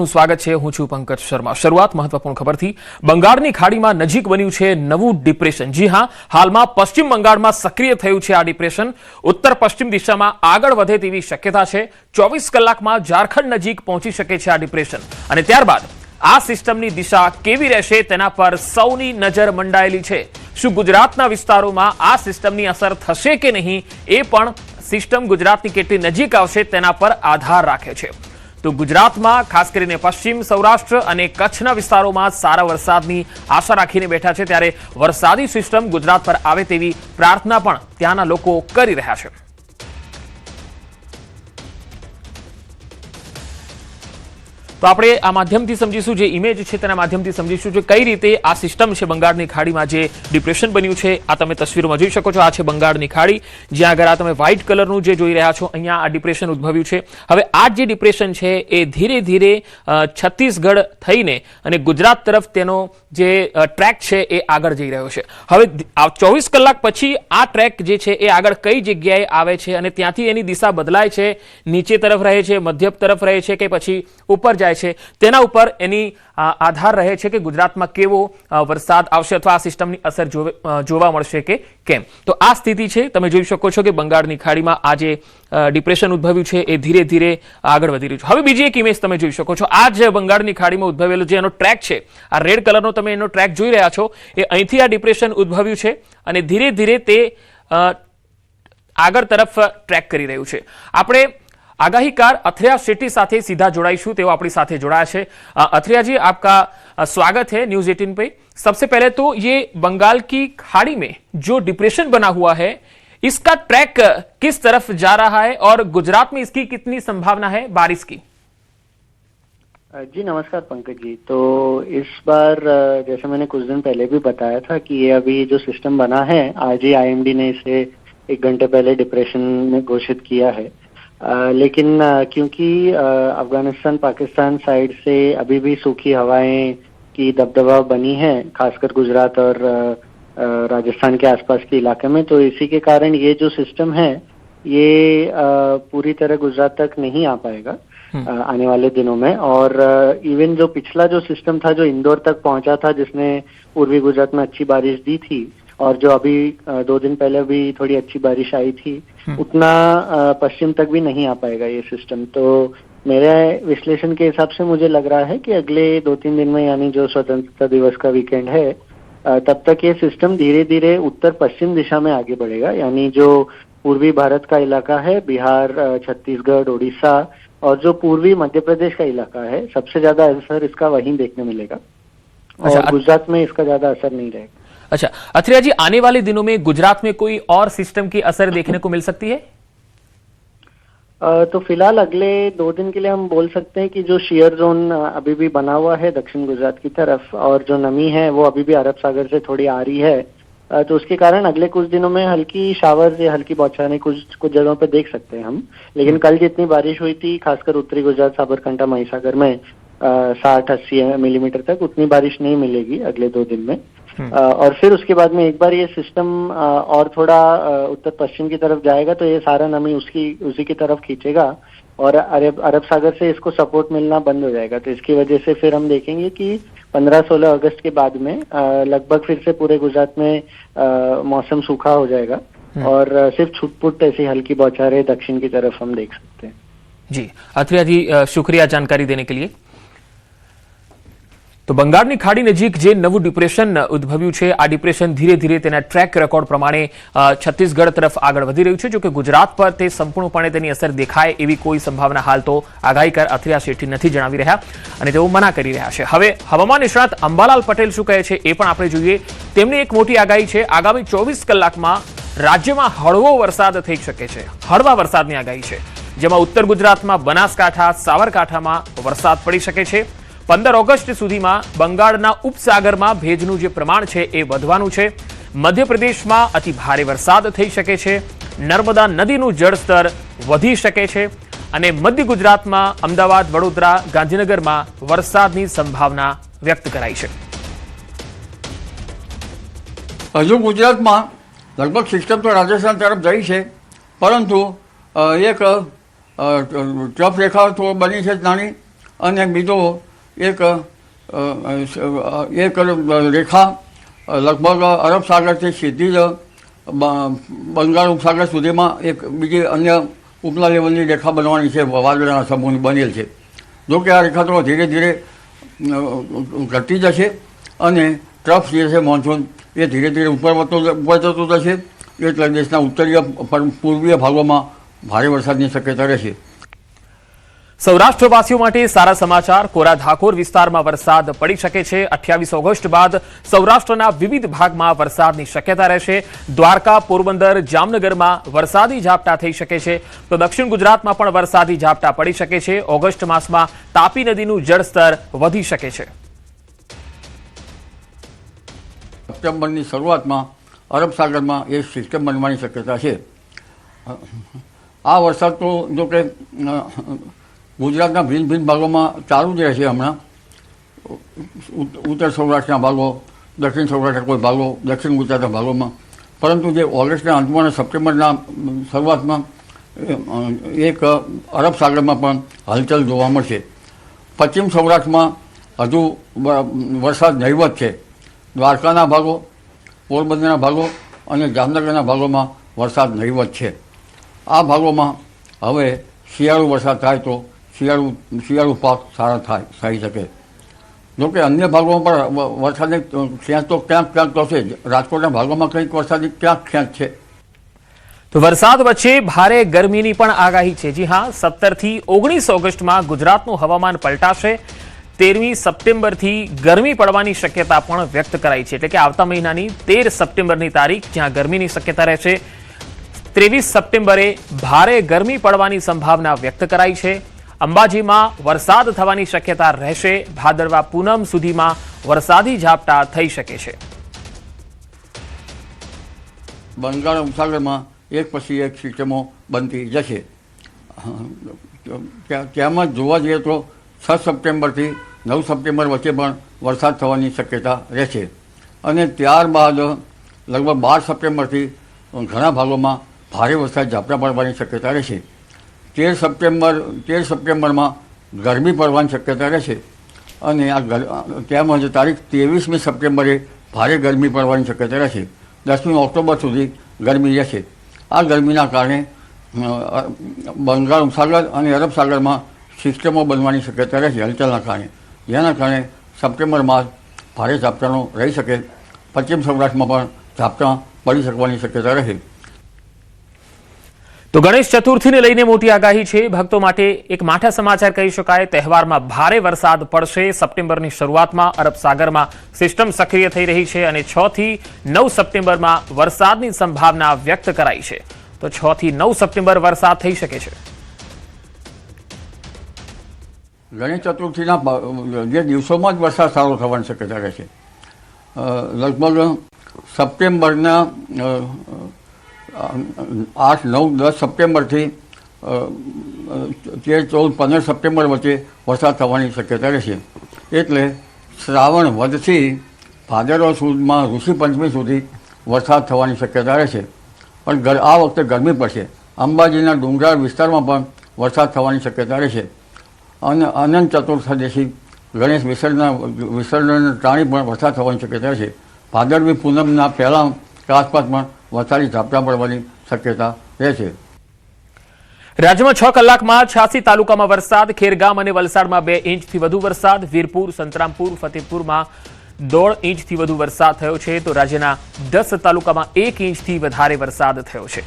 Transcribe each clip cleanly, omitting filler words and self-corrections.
સ્વાગત છે। હું છું પંકજ શર્મા। શરૂઆત મહત્વપૂર્ણ ખબરથી। બંગાળની ખાડીમાં નજીક બન્યું છે નવું ડિપ્રેશન। જી હા, હાલમાં પશ્ચિમ બંગાળમાં સક્રિય થયું છે આ ડિપ્રેશન। ઉત્તર પશ્ચિમ દિશામાં આગળ વધે તેવી શક્યતા છે। 24 કલાકમાં ઝારખંડ નજીક પહોંચી શકે છે આ ડિપ્રેશન અને ત્યારબાદ આ સિસ્ટમની દિશા કેવી રહેશે તેના પર સૌની નજર મંડાયેલી છે। શું ગુજરાતના વિસ્તારોમાં આ સિસ્ટમની અસર થશે કે નહીં એ પણ સિસ્ટમ ગુજરાતની કેટલી નજીક આવશે તેના પર આધાર રાખે છે। તો ગુજરાતમાં ખાસ કરીને પશ્ચિમ સૌરાષ્ટ્ર અને કચ્છના વિસ્તારોમાં સારા વરસાદની આશા રાખીને બેઠા છે, ત્યારે વરસાદી સિસ્ટમ ગુજરાત પર આવે તેવી પ્રાર્થના પણ ત્યાંના લોકો કરી રહ્યા છે। તો આપણે આ માધ્યમથી સમજીશું, જે ઇમેજ છે તેના માધ્યમથી સમજીશું કે કઈ રીતે આ સિસ્ટમ છે બંગાળની ખાડીમાં જે ડિપ્રેશન બન્યું છે। આ તમે તસવીરોમાં જોઈ શકો છો। આ છે બંગાળની ખાડી, જ્યાં આગળ આ તમે વ્હાઇટ કલરનું જે જોઈ રહ્યા છો, અહીંયા આ ડિપ્રેશન ઉદ્ભવ્યું છે। હવે આ જે ડિપ્રેશન છે એ ધીરે ધીરે છત્તીસગઢ થઈને અને ગુજરાત તરફ તેનો જે ટ્રેક છે એ આગળ જઈ રહ્યો છે। હવે 24 કલાક પછી આ ટ્રેક જે છે એ આગળ કઈ જગ્યાએ આવે છે અને ત્યાંથી એની દિશા બદલાય છે, નીચે તરફ રહે છે, મધ્ય તરફ રહે છે કે પછી ઉપર જાય છે, તેના ઉપર એની આધાર રહે છે કે ગુજરાતમાં કેવો વરસાદ આવશે અથવા આ સિસ્ટમની અસર જોવા મળશે કે કેમ। તો આ સ્થિતિ છે। તમે જોઈ શકો છો કે બંગાળની ખાડીમાં આ જે ડિપ્રેશન ઉદ્ભવ્યું છે એ ધીરે ધીરે આગળ વધી રહ્યું છે। હવે બીજી એક ઇમેજ તમે જોઈ શકો છો। આ જે બંગાળની ખાડીમાં ઉદ્ભવેલો જે એનો ટ્રેક છે, આ રેડ કલરનો તમે એનો ટ્રેક જોઈ રહ્યા છો, એ અહીંથી આ ડિપ્રેશન ઉદ્ભવ્યું છે અને ધીરે ધીરે તે આગળ તરફ ટ્રેક કરી રહ્યું છે। આપણે आगाहीकार अथरिया शेट्टी साथे सीधा जोड़ाईशु, तेओ अपनी साथे जोड़ाया है। अथरिया जी, आपका स्वागत है न्यूज 18 पे। सबसे पहले तो ये बंगाल की खाड़ी में जो डिप्रेशन बना हुआ है, इसका ट्रैक किस तरफ जा रहा है और गुजरात में इसकी कितनी संभावना है बारिश की? जी नमस्कार पंकज जी। तो इस बार जैसे मैंने कुछ दिन पहले भी बताया था कि ये अभी जो सिस्टम बना है, आज ही आईएमडी ने इसे 1 घंटे पहले डिप्रेशन में घोषित किया है। लेकिन क्योंकि अफगानिस्तान पाकिस्तान साइड से अभी भी सूखी हवाएं की दबदबा बनी है, खासकर गुजरात और राजस्थान के आसपास के इलाके में, तो इसी के कारण ये जो सिस्टम है ये पूरी तरह गुजरात तक नहीं आ पाएगा आने वाले दिनों में। और इवन जो पिछला जो सिस्टम था जो इंदौर तक पहुंचा था, जिसने पूर्वी गुजरात में अच्छी बारिश दी थी, और जो अभी 2 दिन पहले भी थोड़ी अच्छी बारिश आई थी, उतना पश्चिम तक भी नहीं आ पाएगा ये सिस्टम। तो मेरे विश्लेषण के हिसाब से मुझे लग रहा है कि अगले 2-3 दिन में, यानी जो स्वतंत्रता दिवस का वीकेंड है, तब तक ये सिस्टम धीरे धीरे उत्तर पश्चिम दिशा में आगे बढ़ेगा। यानी जो पूर्वी भारत का इलाका है, बिहार, छत्तीसगढ़, उड़ीसा और जो पूर्वी मध्य प्रदेश का इलाका है, सबसे ज्यादा असर इसका वहीं देखने मिलेगा और गुजरात में इसका ज्यादा असर नहीं रहेगा। अच्छा अथरिया जी, आने वाले दिनों में गुजरात में कोई और सिस्टम की असर देखने को मिल सकती है? तो फिलहाल अगले 2 दिन के लिए हम बोल सकते हैं कि जो शियर जोन अभी भी बना हुआ है दक्षिण गुजरात की तरफ, और जो नमी है वो अभी भी अरब सागर से थोड़ी आ रही है, तो उसके कारण अगले कुछ दिनों में हल्की शावर या हल्की बौछारें कुछ जगहों पे देख सकते हैं हम। लेकिन कल जितनी बारिश हुई थी, खासकर उत्तरी गुजरात, साबरकांठा, महिसागर में 60-80 मिलीमीटर तक, उतनी बारिश नहीं मिलेगी अगले 2 दिन में। और फिर उसके बाद में एक बार ये सिस्टम और थोड़ा उत्तर पश्चिम की तरफ जाएगा, तो ये सारा नमी उसी की तरफ खींचेगा और अरब सागर से इसको सपोर्ट मिलना बंद हो जाएगा। तो इसकी वजह से फिर हम देखेंगे कि 15-16 अगस्त के बाद में लगभग फिर से पूरे गुजरात में मौसम सूखा हो जाएगा और सिर्फ छुटपुट ऐसी हल्की बौछारें दक्षिण की तरफ हम देख सकते हैं। जी अथरिया जी, शुक्रिया जानकारी देने के लिए। तो બંગાળની ખાડી નજીક જે નવું ડિપ્રેશન ઉદ્ભવ્યું છે, આ ડિપ્રેશન ધીરે ધીરે તેના ટ્રેક રેકોર્ડ પ્રમાણે છત્તીસગઢ તરફ આગળ વધી રહ્યું છે। જો કે ગુજરાત પર તે સંપૂર્ણપણે તેની અસર દેખાય એવી કોઈ સંભાવના હાલ તો આગાહીકાર અથરિયા શેટ્ટી નથી જણાવી રહ્યા અને તેઓ મના કરી રહ્યા છે। હવે હવામાન નિષ્ણાત અંબાલાલ પટેલ શું કહે છે એ પણ આપણે જોઈએ। તેમની એક મોટી આગાહી છે, આગામી 24 કલાકમાં રાજ્યમાં હળવો વરસાદ થઈ શકે છે। હળવા વરસાદની આગાહી છે, જેમાં ઉત્તર ગુજરાતમાં બનાસકાંઠા, સાબરકાંઠામાં વરસાદ પડી શકે છે। 15 ઓગસ્ટ સુધીમાં બંગાળના ઉપસાગરમાં ભેજનું જે પ્રમાણ છે એ વધવાનું છે। મધ્યપ્રદેશમાં અતિ ભારે વરસાદ થઈ શકે છે। નર્મદા નદીનું જળસ્તર વધી શકે છે અને મધ્ય ગુજરાતમાં અમદાવાદ, વડોદરા, ગાંધીનગરમાં વરસાદની સંભાવના વ્યક્ત કરાઈ છે। હજુ ગુજરાતમાં લગભગ સિસ્ટમ તો રાજસ્થાન તરફ જઈ છે, પરંતુ એક ટ્રફ રેખા તો બની છે નાની, અને બીજો એક રેખા લગભગ અરબ સાગરથી સીધી જ બંગાળ ઉપસાગર સુધીમાં એક બીજી અન્ય ઉપલા લેવલની રેખા બનવાની છે, વાદળના સમૂહની બનેલ છે. જો કે આ રેખા તો ધીરે ધીરે ઘટતી જશે અને ટ્રફ જે છે મોન્સૂન એ ધીરે ધીરે ઉપર જતું જશે, એટલે દેશના ઉત્તરીય પૂર્વીય ભાગોમાં ભારે વરસાદની શક્યતા રહેશે. સૌરાષ્ટ્રવાસીઓ માટે સારા સમાચાર. કોરા ધાકોર વિસ્તારમાં વરસાદ પડી શકે છે. 28 ઓગસ્ટ બાદ સૌરાષ્ટ્રના વિવિધ ભાગમાં વરસાદની શક્યતા રહેશે. દ્વારકા, પોરબંદર, જામનગરમાં વરસાદી ઝાપટા થઈ શકે છે, તો દક્ષિણ ગુજરાતમાં પણ વરસાદી ઝાપટા પડી શકે છે. ઓગસ્ટ માસમાં તાપી નદીનું જળસ્તર વધી શકે છે. સપ્ટેમ્બરની શરૂઆતમાં અરબ સાગરમાં એક સિસ્ટમ બનવાની શક્યતા છે. આ વરસાદ તો જો કે ગુજરાતના ભિન્ન ભિન્ન ભાગોમાં ચાલુ જ રહેશે. હમણાં ઉત્તર સૌરાષ્ટ્રના ભાગો, દક્ષિણ સૌરાષ્ટ્રના કોઈ ભાગો, દક્ષિણ ગુજરાતના ભાગોમાં, પરંતુ જે ઓગસ્ટના અંતમાં અને સપ્ટેમ્બરના શરૂઆતમાં એક અરબ સાગરમાં પણ હલચલ જોવા મળશે. પશ્ચિમ સૌરાષ્ટ્રમાં હજુ વરસાદ નહીવત છે. દ્વારકાના ભાગો, પોરબંદરના ભાગો અને જામનગરના ભાગોમાં વરસાદ નહીવત છે. આ ભાગોમાં હવે શિયાળુ વરસાદ થાય તો શિયાળુ પાક સારા થઈ શકે. જોકે અન્ય ભાગોમાં પણ વરસાદની ખેંચ તો ક્યાંક તો છે. રાજકોટના ભાગોમાં કંઈક વરસાદની ક્યાંક ખેંચ છે. તો વરસાદ વચ્ચે ભારે ગરમીની પણ આગાહી છે. જી હા, 17 થી 19 ઓગસ્ટમાં ગુજરાતનું હવામાન પલટાશે. 13મી સપ્ટેમ્બરથી ગરમી પડવાની શક્યતા પણ વ્યક્ત કરાઈ છે, એટલે કે આવતા મહિનાની 13 સપ્ટેમ્બરની તારીખ જ્યાં ગરમીની શક્યતા રહેશે. 23 સપ્ટેમ્બરે ભારે ગરમી પડવાની સંભાવના વ્યક્ત કરાઈ છે. અંબાજીમાં વરસાદ થવાની શક્યતા રહેશે. ભાદરવા પૂનમ સુધીમાં વરસાદી ઝાપટા થઈ શકે છે. બંગાળ ઉપસાગરમાં એક પછી એક સિસ્ટમો બનતી જશે. તેમાં જોવા જઈએ તો 6 સપ્ટેમ્બરથી 9 સપ્ટેમ્બર વચ્ચે પણ વરસાદ થવાની શક્યતા રહેશે. અને ત્યારબાદ લગભગ 12 સપ્ટેમ્બરથી ઘણા ભાગોમાં ભારે વરસાદ ઝાપટા પડવાની શક્યતા રહેશે. 13 સપ્ટેમ્બરમાં ગરમી પડવાની શક્યતા રહેશે. અને તેમજ તારીખ 23મી સપ્ટેમ્બરે ભારે ગરમી પડવાની શક્યતા રહેશે. 10મી ઓક્ટોબર સુધી ગરમી રહેશે. આ ગરમીના કારણે બંગાળ ઉપસાગર અને અરબ સાગરમાં સિસ્ટમો બનવાની શક્યતા રહેશે હલચલના કારણે. જેના કારણે સપ્ટેમ્બર માસ ભારે ઝાપટાનો રહી શકે. પશ્ચિમ સૌરાષ્ટ્રમાં પણ ઝાપટા પડી શકવાની શક્યતા રહે. તો ગણેશ ચતુર્થીને લઈને મોટી આગાહી છે. ભક્તો માટે એક માઠા સમાચાર કહી શકાય. તહેવારમાં ભારે વરસાદ પડશે. સપ્ટેમ્બરની શરૂઆતમાં અરબ સાગરમાં સિસ્ટમ સક્રિય થઈ રહી છે અને 6 થી 9 સપ્ટેમ્બરમાં વરસાદની સંભાવના વ્યક્ત કરાઈ છે. તો 6 થી 9 સપ્ટેમ્બર વરસાદ થઈ શકે છે. ગણેશ ચતુર્થીના જે દિવસોમાં જ વરસાદ સારો થવાની શક્યતા રહેશે. લગભગ સપ્ટેમ્બરના 8, 9, 10 સપ્ટેમ્બરથી 13, 14, 15 સપ્ટેમ્બર વચ્ચે વરસાદ થવાની શક્યતા રહેશે. એટલે શ્રાવણ વધથી ભાદરવા સુદમાં ઋષિ પંચમી સુધી વરસાદ થવાની શક્યતા રહેશે. પણ આ વખતે ગરમી પડશે. અંબાજીના ડુંગરાળ વિસ્તારમાં પણ વરસાદ થવાની શક્યતા રહેશે. અને અનંત ચતુર્દશી ગણેશ વિસર્જન ટાણી પણ વરસાદ થવાની શક્યતા રહેશે. ભાદરવી પૂનમના પહેલા આસપાસ પણ વરસાદી ઝાપટા પડવાની શક્યતા રહેશે. રાજ્યમાં 6 કલાકમાં 86 તાલુકામાં વરસાદ. ખેરગામ અને વલસાડમાં 2 ઇંચથી વધુ વરસાદ. વીરપુર, સંતરામપુર, ફતેપુરમાં 1.5 ઇંચથી વધુ વરસાદ થયો છે. તો રાજ્યના 10 તાલુકામાં 1 ઇંચથી વધારે વરસાદ થયો છે.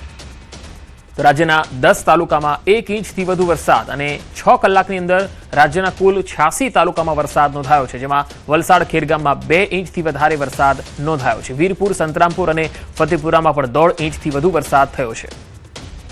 તો રાજ્યના 10 તાલુકામાં 1 ઇંચથી વધુ વરસાદ અને 6 કલાકની અંદર રાજ્યના કુલ 86 તાલુકામાં વરસાદ નોંધાયો છે, જેમાં વલસાડ, ખેરગામમાં 2 ઇંચથી વધારે વરસાદ નોંધાયો છે. વીરપુર, સંતરામપુર અને ફતેપુરામાં પણ 1.5 ઇંચથી વધુ વરસાદ થયો છે.